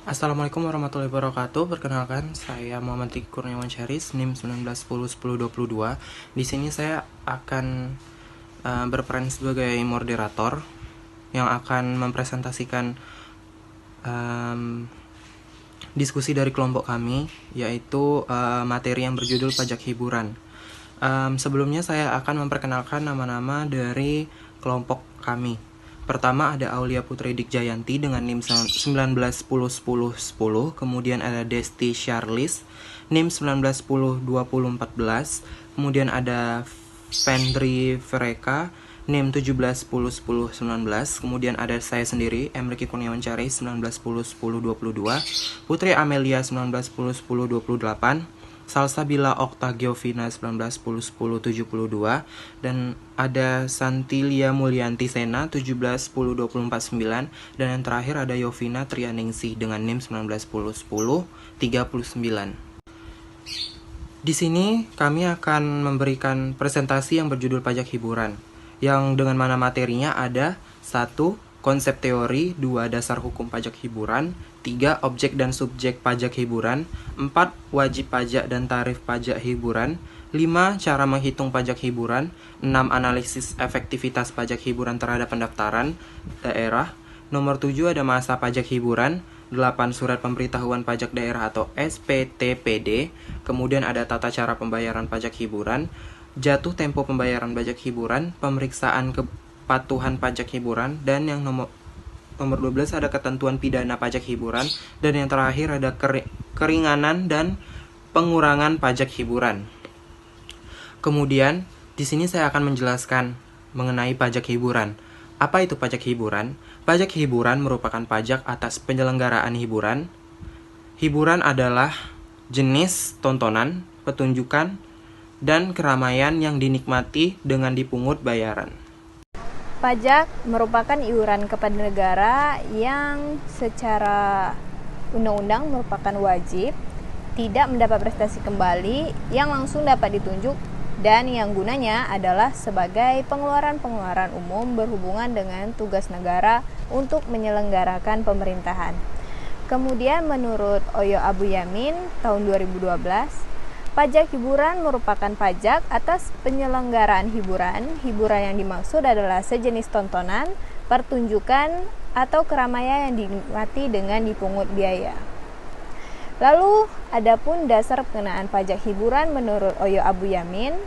Assalamualaikum warahmatullahi wabarakatuh. Perkenalkan, saya Muhammad Tiki Kurniawan Syahris, NIM 19101022. Di sini saya akan berperan sebagai moderator yang akan mempresentasikan diskusi dari kelompok kami, yaitu materi yang berjudul pajak hiburan. Sebelumnya saya akan memperkenalkan nama-nama dari kelompok kami. Pertama ada Aulia Putri Dikjayanti dengan NIM 19101010, kemudian ada Desti Charles NIM 19102014, kemudian ada Fendri Vereka NIM 17101019, kemudian ada saya sendiri Emriki Kurniawan Syahris 19101022, Putri Amelia 19101028, Salsabila Okta Giovina 19101072, dan ada Santilia Mulyanti Sena 17102049, dan yang terakhir ada Yovina Trianingsih dengan NIM 19101039. Di sini kami akan memberikan presentasi yang berjudul pajak hiburan, yang dengan mana materinya ada 1. Konsep teori, 2. Dasar hukum pajak hiburan, 3. Objek dan subjek pajak hiburan, 4. Wajib pajak dan tarif pajak hiburan, 5. Cara menghitung pajak hiburan, 6. Analisis efektivitas pajak hiburan terhadap pendaftaran daerah, nomor 7. Ada masa pajak hiburan, 8. Surat pemberitahuan pajak daerah atau SPTPD, kemudian ada tata cara pembayaran pajak hiburan, jatuh tempo pembayaran pajak hiburan, pemeriksaan kepatuhan pajak hiburan, dan yang nomor 12 ada ketentuan pidana pajak hiburan, dan yang terakhir ada keringanan dan pengurangan pajak hiburan. Kemudian di sini saya akan menjelaskan mengenai pajak hiburan. Apa itu pajak hiburan? Pajak hiburan merupakan pajak atas penyelenggaraan hiburan. Hiburan adalah jenis tontonan, pertunjukan, dan keramaian yang dinikmati dengan dipungut bayaran. Pajak merupakan iuran kepada negara yang secara undang-undang merupakan wajib, tidak mendapat prestasi kembali, yang langsung dapat ditunjuk, dan yang gunanya adalah sebagai pengeluaran-pengeluaran umum berhubungan dengan tugas negara untuk menyelenggarakan pemerintahan. Kemudian menurut Oyo Abu Yamin tahun 2012, pajak hiburan merupakan pajak atas penyelenggaraan hiburan. Hiburan yang dimaksud adalah sejenis tontonan, pertunjukan, atau keramaian yang dinikmati dengan dipungut biaya. Lalu, adapun dasar pengenaan pajak hiburan menurut Oyo Abu Yamin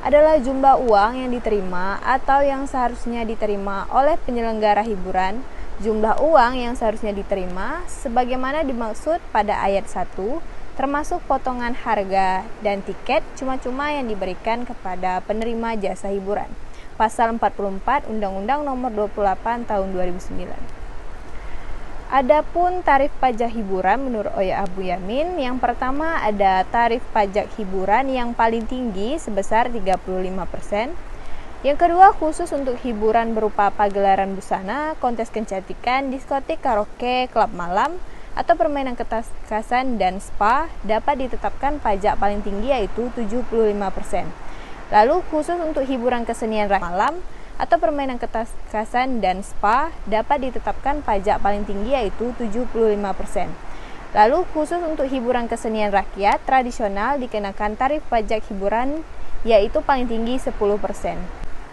adalah jumlah uang yang diterima atau yang seharusnya diterima oleh penyelenggara hiburan, jumlah uang yang seharusnya diterima sebagaimana dimaksud pada ayat 1, termasuk potongan harga dan tiket cuma-cuma yang diberikan kepada penerima jasa hiburan. Pasal 44 Undang-Undang Nomor 28 Tahun 2009. Adapun tarif pajak hiburan menurut Oyo Abu Yamin, yang pertama ada tarif pajak hiburan yang paling tinggi sebesar 35%. Yang kedua khusus untuk hiburan berupa pagelaran busana, kontes kecantikan, diskotik, karaoke, klub malam, atau permainan ketangkasan dan spa dapat ditetapkan pajak paling tinggi yaitu 75%. Lalu khusus untuk hiburan kesenian malam atau permainan ketangkasan dan spa dapat ditetapkan pajak paling tinggi yaitu 75%. Lalu khusus untuk hiburan kesenian rakyat tradisional dikenakan tarif pajak hiburan yaitu paling tinggi 10%.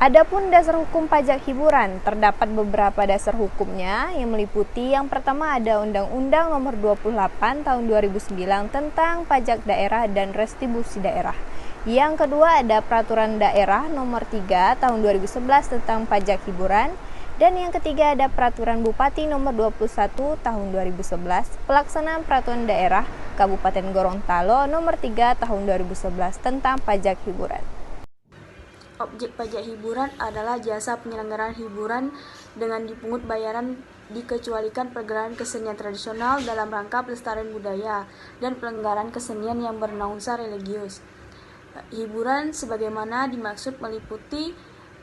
Adapun dasar hukum pajak hiburan, terdapat beberapa dasar hukumnya yang meliputi yang pertama ada Undang-Undang Nomor 28 Tahun 2009 tentang pajak daerah dan restribusi daerah. Yang kedua ada Peraturan Daerah Nomor 3 Tahun 2011 tentang pajak hiburan. Dan yang ketiga ada Peraturan Bupati Nomor 21 Tahun 2011 pelaksanaan Peraturan Daerah Kabupaten Gorontalo Nomor 3 Tahun 2011 tentang pajak hiburan. Objek pajak hiburan adalah jasa penyelenggaraan hiburan dengan dipungut bayaran dikecualikan pergerakan kesenian tradisional dalam rangka pelestarian budaya dan pelanggaran kesenian yang bernuansa religius. Hiburan sebagaimana dimaksud meliputi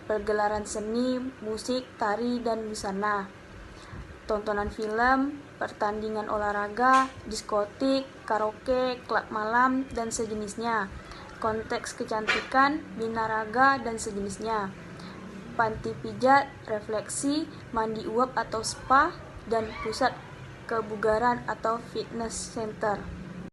pergelaran seni, musik, tari, dan busana, tontonan film, pertandingan olahraga, diskotik, karaoke, klub malam, dan sejenisnya, konteks kecantikan, binaraga, dan sejenisnya, panti pijat, refleksi, mandi uap atau spa, dan pusat kebugaran atau fitness center.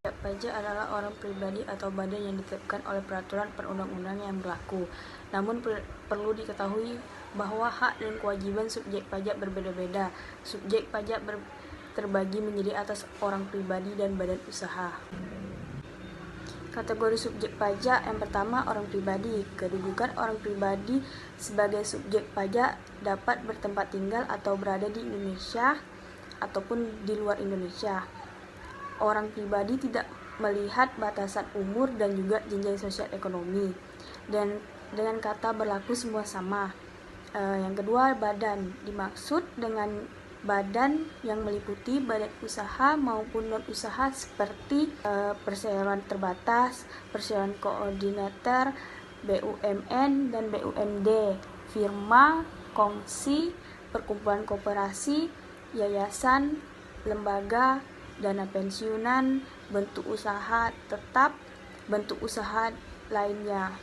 Subjek pajak adalah orang pribadi atau badan yang ditetapkan oleh peraturan perundang-undangan yang berlaku. Namun perlu diketahui bahwa hak dan kewajiban subjek pajak berbeda-beda. Subjek pajak terbagi menjadi atas orang pribadi dan badan usaha. Kategori subjek pajak yang pertama, orang pribadi. Kedudukan orang pribadi sebagai subjek pajak dapat bertempat tinggal atau berada di Indonesia ataupun di luar Indonesia. Orang pribadi tidak melihat batasan umur dan juga jenjang sosial ekonomi, dan dengan kata berlaku semua sama. Yang kedua, badan. Dimaksud dengan badan yang meliputi badan usaha maupun non-usaha seperti perseroan terbatas, perseroan koordinator, BUMN dan BUMD, firma, kongsi, perkumpulan koperasi, yayasan, lembaga, dana pensiunan, bentuk usaha tetap, bentuk usaha lainnya.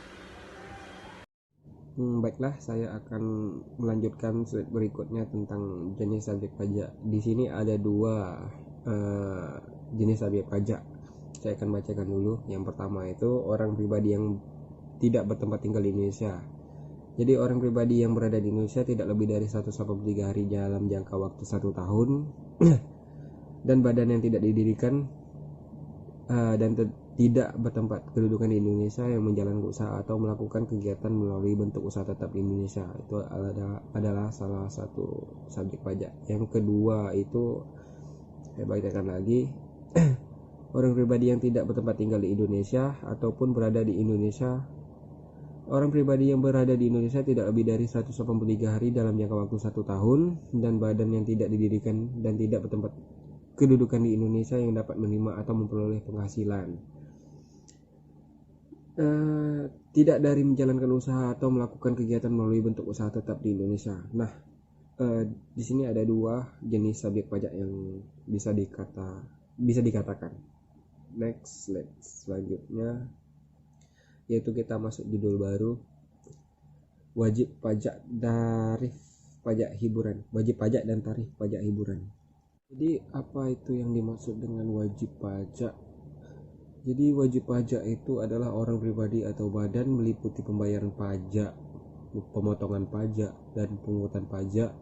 Baiklah, saya akan melanjutkan slide berikutnya tentang jenis subjek pajak. Di sini ada dua jenis subjek pajak. Saya akan bacakan dulu. Yang pertama itu orang pribadi yang tidak bertempat tinggal di Indonesia. Jadi orang pribadi yang berada di Indonesia tidak lebih dari 183 hari dalam jangka waktu 1 tahun dan badan yang tidak didirikan dan tidak bertempat kedudukan di Indonesia yang menjalankan usaha atau melakukan kegiatan melalui bentuk usaha tetap di Indonesia. Itu adalah salah satu subjek pajak. Yang kedua itu saya bacakan lagi orang pribadi yang tidak bertempat tinggal di Indonesia ataupun berada di Indonesia. Orang pribadi yang berada di Indonesia tidak lebih dari 183 hari dalam jangka waktu 1 tahun dan badan yang tidak didirikan dan tidak bertempat kedudukan di Indonesia yang dapat menerima atau memperoleh penghasilan tidak dari menjalankan usaha atau melakukan kegiatan melalui bentuk usaha tetap di Indonesia. Nah, di sini ada dua jenis subjek pajak yang bisa dikatakan. Next, selanjutnya yaitu kita masuk judul baru, wajib pajak tarif pajak hiburan, wajib pajak dan tarif pajak hiburan. Jadi apa itu yang dimaksud dengan wajib pajak? Jadi wajib pajak itu adalah orang pribadi atau badan meliputi pembayaran pajak, pemotongan pajak, dan pungutan pajak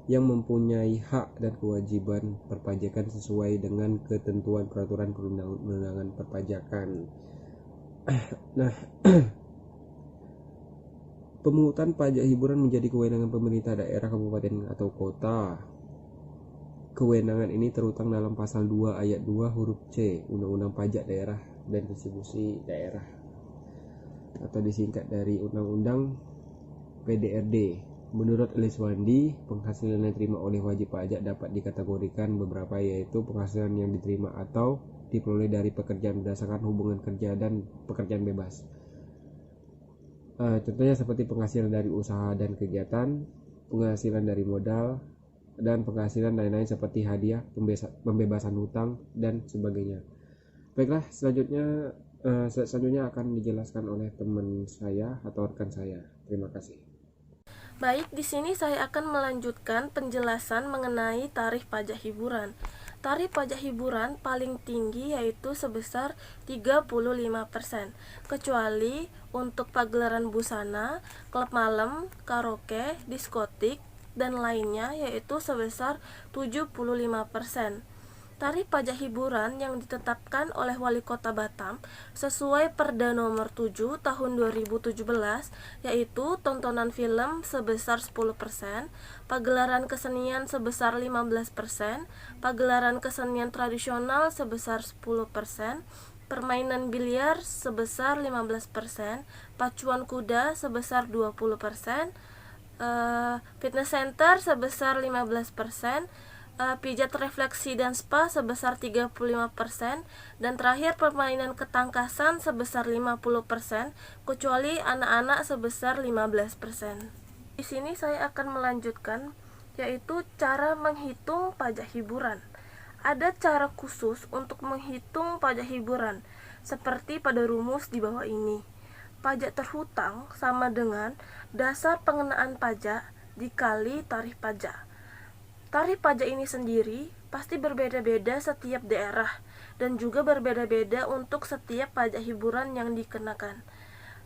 yang mempunyai hak dan kewajiban perpajakan sesuai dengan ketentuan peraturan perundang-undangan perpajakan. Nah, pemungutan pajak hiburan menjadi kewenangan pemerintah daerah, kabupaten, atau kota. Kewenangan ini terutang dalam pasal 2 ayat 2 huruf C Undang-Undang Pajak Daerah dan Distribusi Daerah atau disingkat dari Undang-Undang PDRD. Menurut Eliswandi, penghasilan yang diterima oleh wajib pajak dapat dikategorikan beberapa, yaitu penghasilan yang diterima atau diperoleh dari pekerjaan berdasarkan hubungan kerja dan pekerjaan bebas. Contohnya seperti penghasilan dari usaha dan kegiatan, penghasilan dari modal, dan penghasilan lain-lain seperti hadiah, pembebasan hutang, dan sebagainya. Baiklah, selanjutnya akan dijelaskan oleh teman saya atau rekan saya. Terima kasih. Baik, di sini saya akan melanjutkan penjelasan mengenai tarif pajak hiburan. Tarif pajak hiburan paling tinggi yaitu sebesar 35%, kecuali untuk pagelaran busana, klub malam, karaoke, diskotik, dan lainnya yaitu sebesar 75%. Tarif pajak hiburan yang ditetapkan oleh Wali Kota Batam sesuai Perda Nomor 7 Tahun 2017 yaitu tontonan film sebesar 10%, pagelaran kesenian sebesar 15%, pagelaran kesenian tradisional sebesar 10%, permainan biliar sebesar 15%, pacuan kuda sebesar 20%, fitness center sebesar 15%, pijat refleksi dan spa sebesar 35%, dan terakhir permainan ketangkasan sebesar 50%, kecuali anak-anak sebesar 15%. Di sini saya akan melanjutkan yaitu cara menghitung pajak hiburan. Ada cara khusus untuk menghitung pajak hiburan seperti pada rumus di bawah ini. Pajak terhutang sama dengan dasar pengenaan pajak dikali tarif pajak. Tarif pajak ini sendiri pasti berbeda-beda setiap daerah dan juga berbeda-beda untuk setiap pajak hiburan yang dikenakan.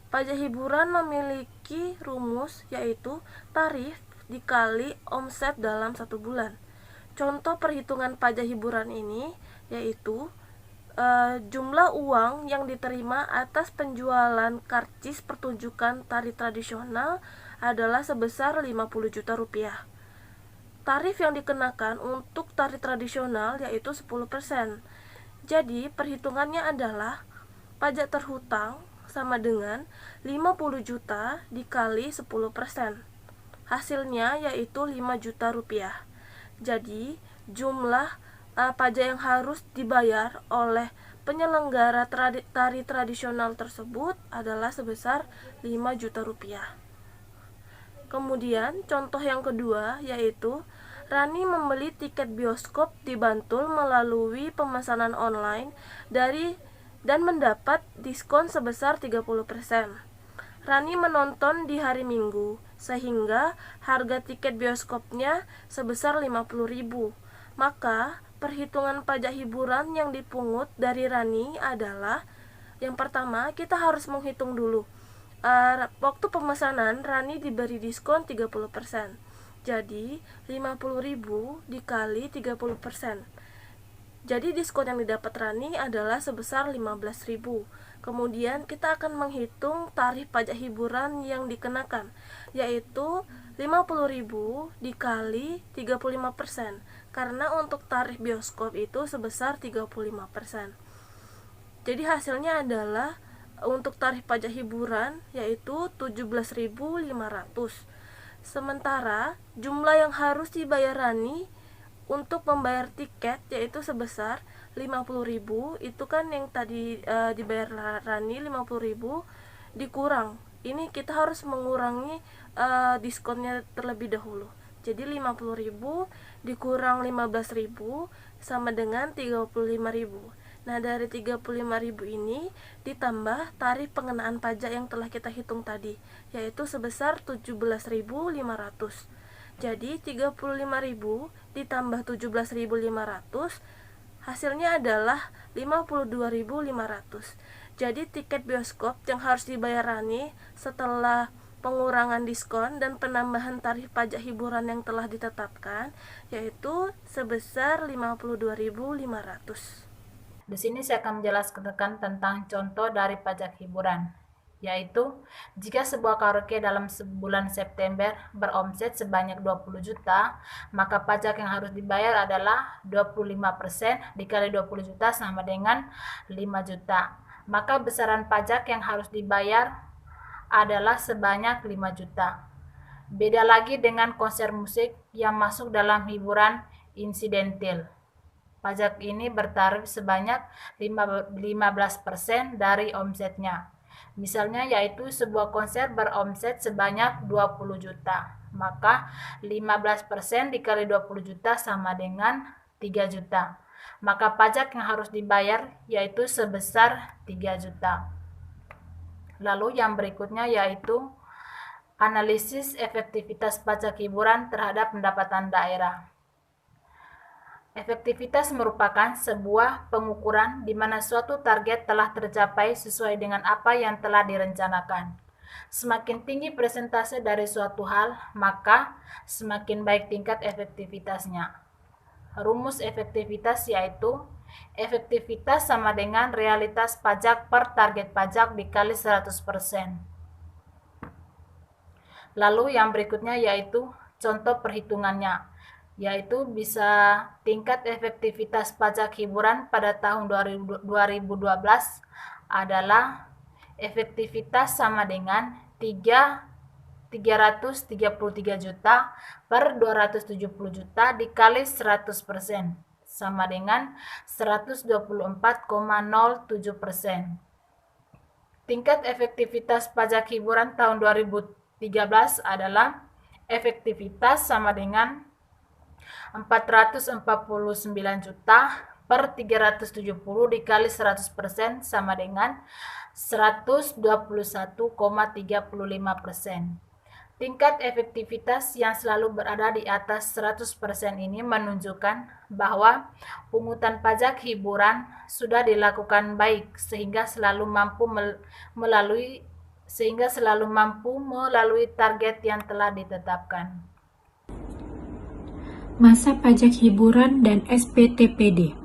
Pajak hiburan memiliki rumus yaitu tarif dikali omset dalam 1 bulan. Contoh perhitungan pajak hiburan ini yaitu jumlah uang yang diterima atas penjualan karcis pertunjukan tari tradisional adalah sebesar 50 juta rupiah. Tarif yang dikenakan untuk tari tradisional yaitu 10%. Jadi perhitungannya adalah pajak terhutang sama dengan 50 juta dikali 10%. Hasilnya yaitu 5 juta rupiah. Jadi jumlah pajak yang harus dibayar oleh penyelenggara tari tradisional tersebut adalah sebesar 5 juta rupiah. Kemudian contoh yang kedua yaitu Rani membeli tiket bioskop di Bantul melalui pemesanan online dan mendapat diskon sebesar 30%. Rani menonton di hari Minggu, sehingga harga tiket bioskopnya sebesar 50.000. Maka perhitungan pajak hiburan yang dipungut dari Rani adalah yang pertama kita harus menghitung dulu. Waktu pemesanan Rani diberi diskon 30%. Jadi 50.000 dikali 30%. Jadi diskon yang didapat Rani adalah sebesar 15.000. Kemudian kita akan menghitung tarif pajak hiburan yang dikenakan, yaitu 50.000 dikali 35%. Karena untuk tarif bioskop itu sebesar 35%. Jadi hasilnya adalah untuk tarif pajak hiburan yaitu 17.500. Sementara jumlah yang harus dibayar Rani untuk membayar tiket yaitu sebesar 50.000. Itu kan yang tadi dibayar Rani 50.000 dikurang. Ini kita harus mengurangi diskonnya terlebih dahulu. Jadi 50.000 dikurang 15.000 sama dengan 35.000. Nah, dari 35.000 ini ditambah tarif pengenaan pajak yang telah kita hitung tadi, yaitu sebesar 17.500. Jadi 35.000 ditambah 17.500 hasilnya adalah 52.500. Jadi tiket bioskop yang harus dibayar Rani setelah pengurangan diskon dan penambahan tarif pajak hiburan yang telah ditetapkan yaitu sebesar 52.500. Di sini saya akan menjelaskan tentang contoh dari pajak hiburan, yaitu jika sebuah karaoke dalam bulan September beromset sebanyak 20 juta, maka pajak yang harus dibayar adalah 25% dikali 20 juta sama dengan 5 juta. Maka besaran pajak yang harus dibayar adalah sebanyak 5 juta. Beda lagi dengan konser musik yang masuk dalam hiburan insidental. Pajak ini bertarif sebanyak 15% dari omsetnya. Misalnya yaitu sebuah konser beromset sebanyak 20 juta. Maka 15% dikali 20 juta sama dengan 3 juta. Maka pajak yang harus dibayar yaitu sebesar 3 juta. Lalu yang berikutnya yaitu analisis efektivitas pajak hiburan terhadap pendapatan daerah. Efektivitas merupakan sebuah pengukuran di mana suatu target telah tercapai sesuai dengan apa yang telah direncanakan. Semakin tinggi persentase dari suatu hal, maka semakin baik tingkat efektivitasnya. Rumus efektivitas yaitu efektivitas sama dengan realitas pajak per target pajak dikali 100%. Lalu yang berikutnya yaitu contoh perhitungannya, yaitu bisa tingkat efektivitas pajak hiburan pada tahun 2012 adalah efektivitas sama dengan 333 juta per 270 juta dikali 100% sama dengan 124,07%. Tingkat efektivitas pajak hiburan tahun 2013 adalah efektivitas sama dengan 449 juta per 370 dikali 100% sama dengan 121,35%. Tingkat efektivitas yang selalu berada di atas 100% ini menunjukkan bahwa pungutan pajak hiburan sudah dilakukan baik sehingga selalu mampu melalui target yang telah ditetapkan. Masa pajak hiburan dan SPTPD.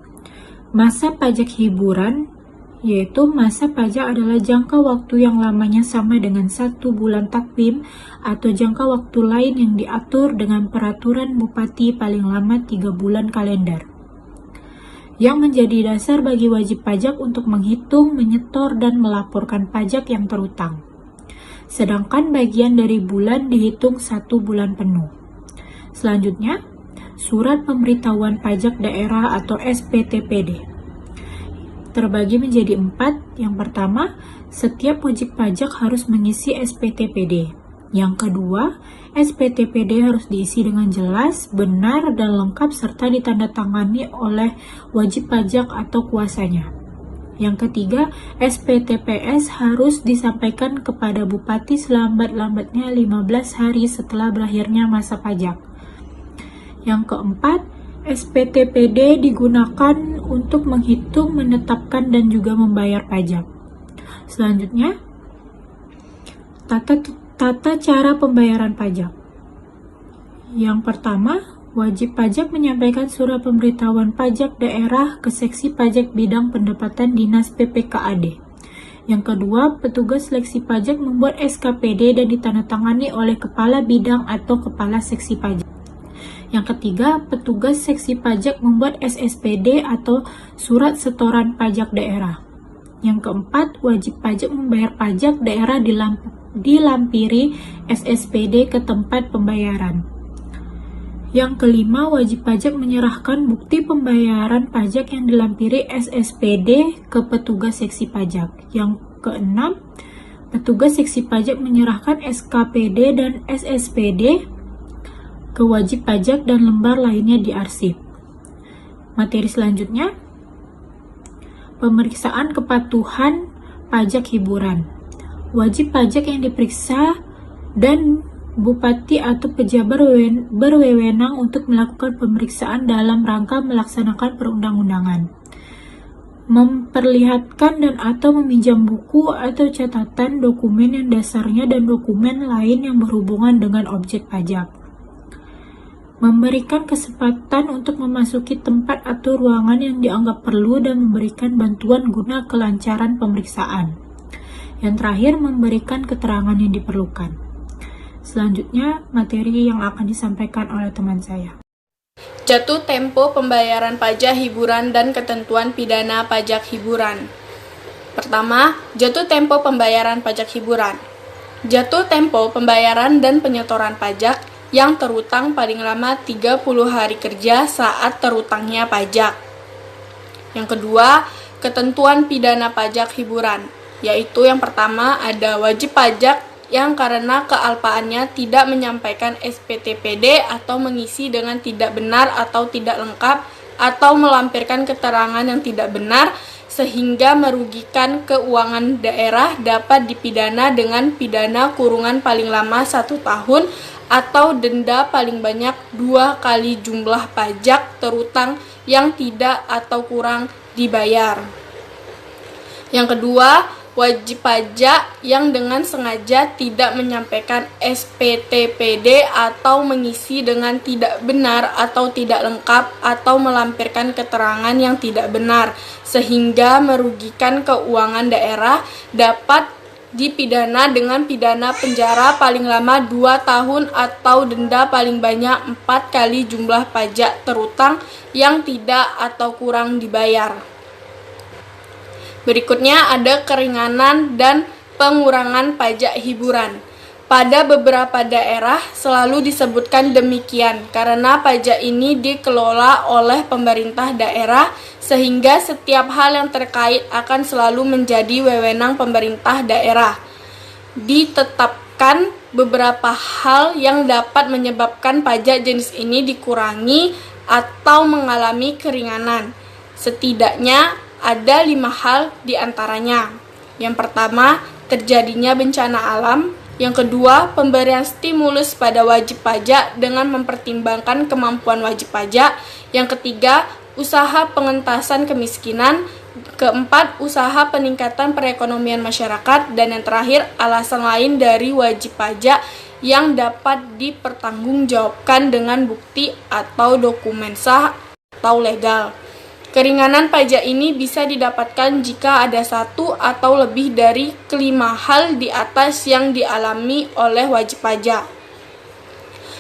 Masa pajak hiburan yaitu masa pajak adalah jangka waktu yang lamanya sama dengan 1 bulan takvim atau jangka waktu lain yang diatur dengan peraturan bupati paling lama 3 bulan kalender, yang menjadi dasar bagi wajib pajak untuk menghitung, menyetor, dan melaporkan pajak yang terutang. Sedangkan bagian dari bulan dihitung 1 bulan penuh. Selanjutnya, Surat Pemberitahuan Pajak Daerah atau SPTPD. Terbagi menjadi 4. Yang pertama, setiap wajib pajak harus mengisi SPTPD. Yang kedua, SPTPD harus diisi dengan jelas, benar, dan lengkap serta ditandatangani oleh wajib pajak atau kuasanya. Yang ketiga, SPTPS harus disampaikan kepada Bupati selambat-lambatnya 15 hari setelah berakhirnya masa pajak. Yang keempat, SPTPD digunakan untuk menghitung, menetapkan, dan juga membayar pajak. Selanjutnya, tata cara pembayaran pajak. Yang pertama, wajib pajak menyampaikan surat pemberitahuan pajak daerah ke seksi pajak bidang pendapatan Dinas PPKAD. Yang kedua, petugas seleksi pajak membuat SKPD dan ditandatangani oleh kepala bidang atau kepala seksi pajak. Yang ketiga, petugas seksi pajak membuat SSPD atau surat setoran pajak daerah. Yang keempat, wajib pajak membayar pajak daerah dilampiri SSPD ke tempat pembayaran. Yang kelima, wajib pajak menyerahkan bukti pembayaran pajak yang dilampiri SSPD ke petugas seksi pajak. Yang keenam, petugas seksi pajak menyerahkan SKPD dan SSPD ke wajib pajak dan lembar lainnya diarsip. Materi selanjutnya, pemeriksaan kepatuhan pajak hiburan. Wajib pajak yang diperiksa dan bupati atau pejabat berwenang untuk melakukan pemeriksaan dalam rangka melaksanakan perundang-undangan. Memperlihatkan dan atau meminjam buku atau catatan dokumen yang dasarnya dan dokumen lain yang berhubungan dengan objek pajak. Memberikan kesempatan untuk memasuki tempat atau ruangan yang dianggap perlu dan memberikan bantuan guna kelancaran pemeriksaan. Yang terakhir, memberikan keterangan yang diperlukan. Selanjutnya, materi yang akan disampaikan oleh teman saya. Jatuh tempo pembayaran pajak hiburan dan ketentuan pidana pajak hiburan. Pertama, jatuh tempo pembayaran pajak hiburan. Jatuh tempo pembayaran dan penyetoran pajak yang terutang paling lama 30 hari kerja saat terutangnya pajak. Yang kedua, ketentuan pidana pajak hiburan, yaitu yang pertama ada wajib pajak yang karena kealpaannya tidak menyampaikan SPTPD atau mengisi dengan tidak benar atau tidak lengkap atau melampirkan keterangan yang tidak benar sehingga merugikan keuangan daerah dapat dipidana dengan pidana kurungan paling lama 1 tahun atau denda paling banyak 2 kali jumlah pajak terutang yang tidak atau kurang dibayar. Yang kedua, wajib pajak yang dengan sengaja tidak menyampaikan SPTPD atau mengisi dengan tidak benar atau tidak lengkap atau melampirkan keterangan yang tidak benar sehingga merugikan keuangan daerah dapat dipidana dengan pidana penjara paling lama 2 tahun atau denda paling banyak 4 kali jumlah pajak terutang yang tidak atau kurang dibayar. Berikutnya ada keringanan dan pengurangan pajak hiburan. Pada beberapa daerah selalu disebutkan demikian karena pajak ini dikelola oleh pemerintah daerah sehingga setiap hal yang terkait akan selalu menjadi wewenang pemerintah daerah. Ditetapkan beberapa hal yang dapat menyebabkan pajak jenis ini dikurangi atau mengalami keringanan. Setidaknya ada 5 hal diantaranya. Yang pertama, terjadinya bencana alam. Yang kedua, pemberian stimulus pada wajib pajak dengan mempertimbangkan kemampuan wajib pajak. Yang ketiga, usaha pengentasan kemiskinan. Keempat, usaha peningkatan perekonomian masyarakat. Dan yang terakhir, alasan lain dari wajib pajak yang dapat dipertanggungjawabkan dengan bukti atau dokumen sah atau legal. Keringanan pajak ini bisa didapatkan jika ada satu atau lebih dari kelima hal di atas yang dialami oleh wajib pajak.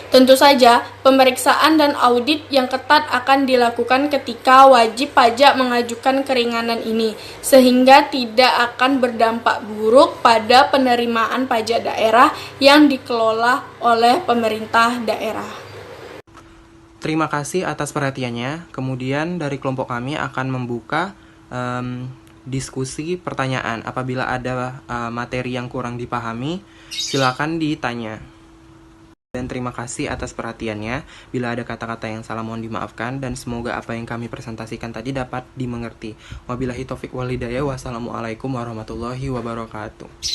Tentu saja, pemeriksaan dan audit yang ketat akan dilakukan ketika wajib pajak mengajukan keringanan ini, sehingga tidak akan berdampak buruk pada penerimaan pajak daerah yang dikelola oleh pemerintah daerah. Terima kasih atas perhatiannya. Kemudian dari kelompok kami akan membuka diskusi pertanyaan. Apabila ada materi yang kurang dipahami, silakan ditanya. Dan terima kasih atas perhatiannya. Bila ada kata-kata yang salah mohon dimaafkan, dan semoga apa yang kami presentasikan tadi dapat dimengerti. Wabillahi taufiq wal hidayah. Wassalamualaikum warahmatullahi wabarakatuh.